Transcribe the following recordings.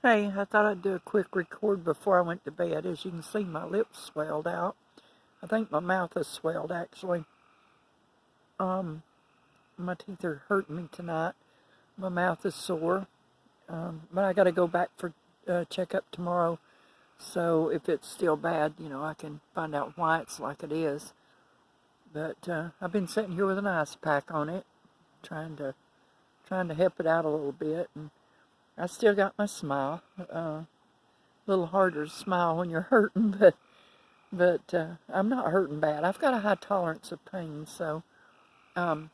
Hey, I thought I'd do a quick record before I went to bed. As you can see, my lips swelled out. I think my mouth is swelled, actually. Um, my teeth are hurting me tonight. My mouth is sore. But I got to go back for checkup tomorrow. So if it's still bad, I can find out why it's like it is. But I've been sitting here with an ice pack on it, trying to help it out a little bit, and I still got my smile. A little harder to smile when you're hurting, but I'm not hurting bad. I've got a high tolerance of pain, so um,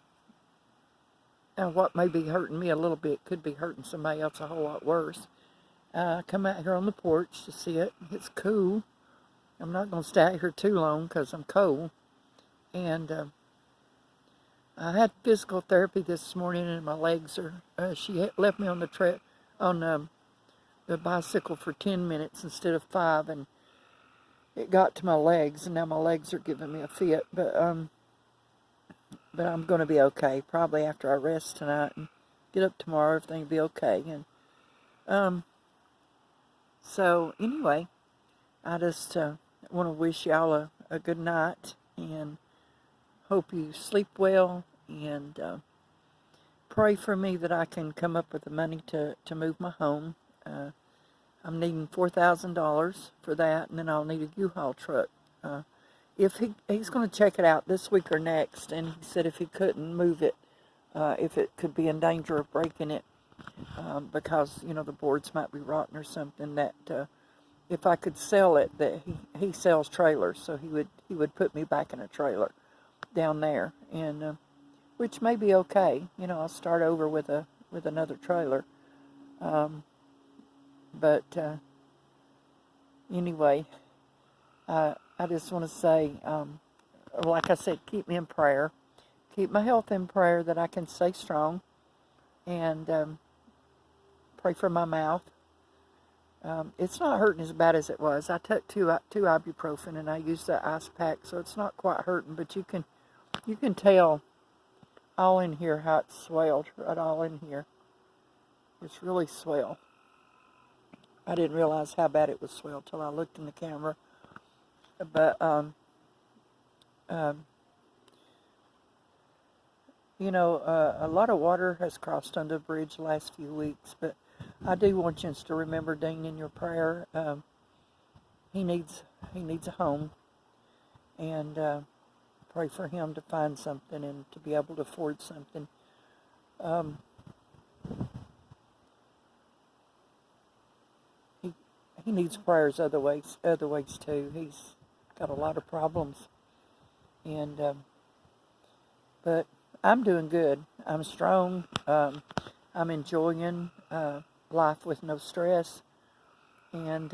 and what may be hurting me a little bit could be hurting somebody else a whole lot worse. I come out here on the porch to see it. It's cool. I'm not going to stay out here too long because I'm cold. And I had physical therapy this morning, and my legs are. She left me on the bicycle for 10 minutes instead of 5, and it got to my legs, and now my legs are giving me a fit. But I'm going to be okay. Probably after I rest tonight and get up tomorrow, everything will be okay. And so anyway, I just want to wish y'all a good night, and hope you sleep well, and pray for me that I can come up with the money to move my home. I'm needing $4,000 for that, and then I'll need a U-Haul truck. If he's going to check it out this week or next, and he said if he couldn't move it, if it could be in danger of breaking it, because the boards might be rotten or something, that if I could sell it, that he sells trailers, so he would put me back in a trailer down there, and which may be okay. I'll start over with another trailer. But anyway, I just want to say, like I said, keep me in prayer. Keep my health in prayer that I can stay strong, and pray for my mouth. It's not hurting as bad as it was. I took two ibuprofen, and I used the ice pack, so it's not quite hurting, but you can tell all in here how it's swelled, right all in here. It's really swelled. I didn't realize how bad it was swelled till I looked in the camera. But, a lot of water has crossed under the bridge the last few weeks, but I do want you to remember Dean in your prayer. He needs a home, and pray for him to find something and to be able to afford something. He needs prayers other ways too. He's got a lot of problems, and but I'm doing good. I'm strong. I'm enjoying life with no stress, and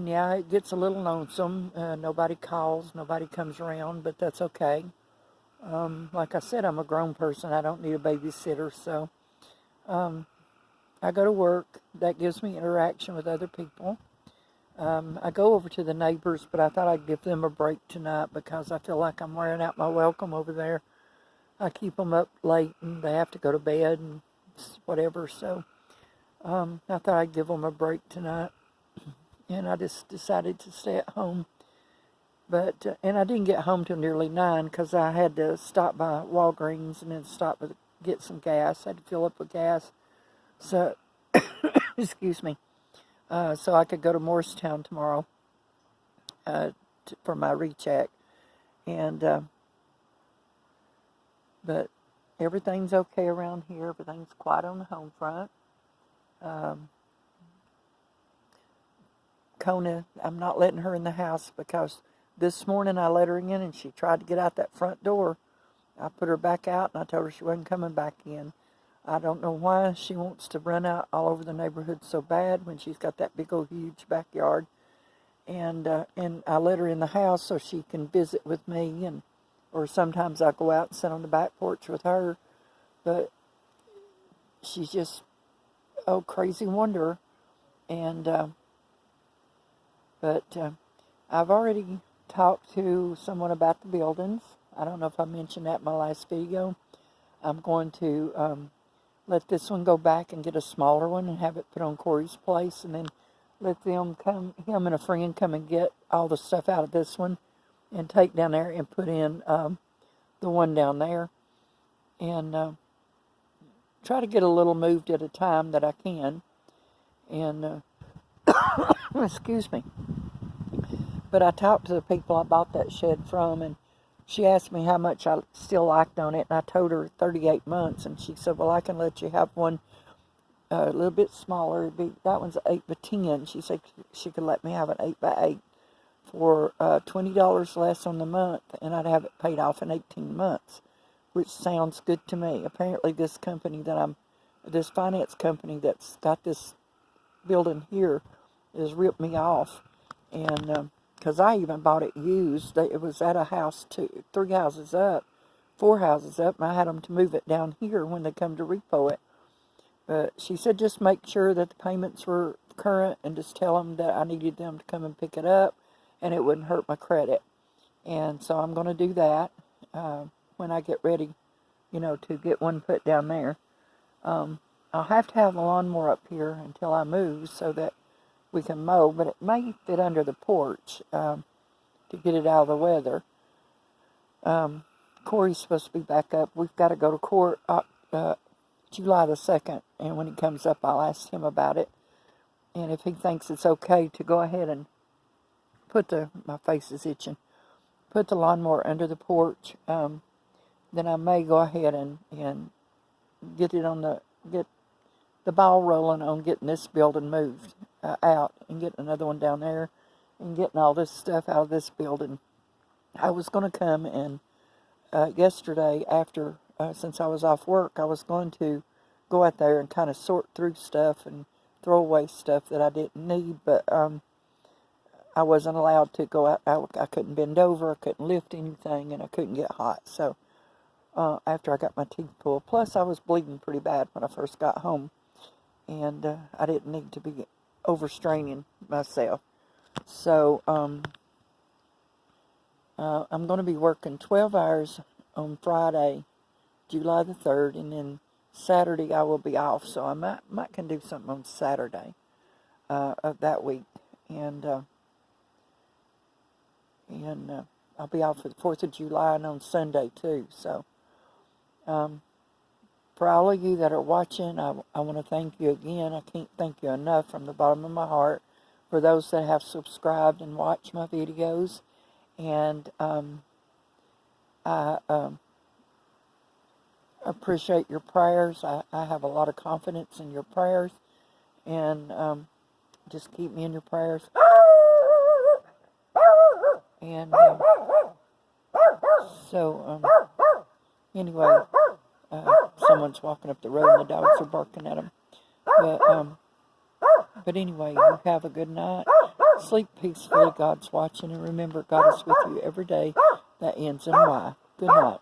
yeah, it gets a little lonesome. Nobody calls, nobody comes around, but that's okay. Like I said, I'm a grown person. I don't need a babysitter, so I go to work. That gives me interaction with other people. I go over to the neighbors, but I thought I'd give them a break tonight because I feel like I'm wearing out my welcome over there. I keep them up late, and they have to go to bed and whatever, so I thought I'd give them a break tonight, and I just decided to stay at home. But and I didn't get home till nearly 9 because I had to stop by Walgreens and then stop to get some gas. I had to fill up with gas. So, excuse me, so I could go to Morristown tomorrow for my recheck, and but everything's okay around here. Everything's quiet on the home front. Kona, I'm not letting her in the house because this morning I let her in and she tried to get out that front door. I put her back out and I told her she wasn't coming back in. I don't know why she wants to run out all over the neighborhood so bad when she's got that big old huge backyard. And I let her in the house so she can visit with me, or sometimes I go out and sit on the back porch with her. But she's just crazy wanderer. And but I've already talked to someone about the buildings. I don't know if I mentioned that in my last video. I'm going to let this one go back and get a smaller one and have it put on Corey's place, and then let him and a friend come and get all the stuff out of this one and take down there and put in the one down there, and try to get a little moved at a time that I can. And excuse me. But I talked to the people I bought that shed from, and she asked me how much I still liked on it, and I told her 38 months, and she said, well, I can let you have one a little bit smaller. That one's 8 by 10. She said she could let me have an 8 by 8 for $20 less on the month, and I'd have it paid off in 18 months, which sounds good to me. Apparently this finance company that's got this building here has ripped me off, and because I even bought it used. It was at a house, 4 houses up, and I had them to move it down here when they come to repo it. But she said just make sure that the payments were current and just tell them that I needed them to come and pick it up, and it wouldn't hurt my credit. And so I'm going to do that when I get ready, to get one put down there. I'll have to have the lawnmower up here until I move so that we can mow, but it may fit under the porch to get it out of the weather. Corey's supposed to be back up. We've got to go to court July the 2nd, and when he comes up, I'll ask him about it. And if he thinks it's okay to go ahead and my face is itching, put the lawnmower under the porch, then I may go ahead and get the ball rolling on getting this building moved out and getting another one down there and getting all this stuff out of this building. I was going to come and yesterday after, since I was off work, I was going to go out there and kind of sort through stuff and throw away stuff that I didn't need, but I wasn't allowed to go out. I couldn't bend over, I couldn't lift anything, and I couldn't get hot. So after I got my teeth pulled, plus I was bleeding pretty bad when I first got home, and I didn't need to be overstraining myself. So I'm going to be working 12 hours on Friday, July the 3rd, and then Saturday I will be off. So I might can do something on Saturday of that week, and I'll be off for the 4th of July and on Sunday too. So for all of you that are watching, I want to thank you again. I can't thank you enough from the bottom of my heart for those that have subscribed and watched my videos. And I appreciate your prayers. I have a lot of confidence in your prayers. And just keep me in your prayers. And anyway, someone's walking up the road and the dogs are barking at them. But anyway, you have a good night. Sleep peacefully. God's watching. And remember, God is with you every day. That ends in Y. Good night.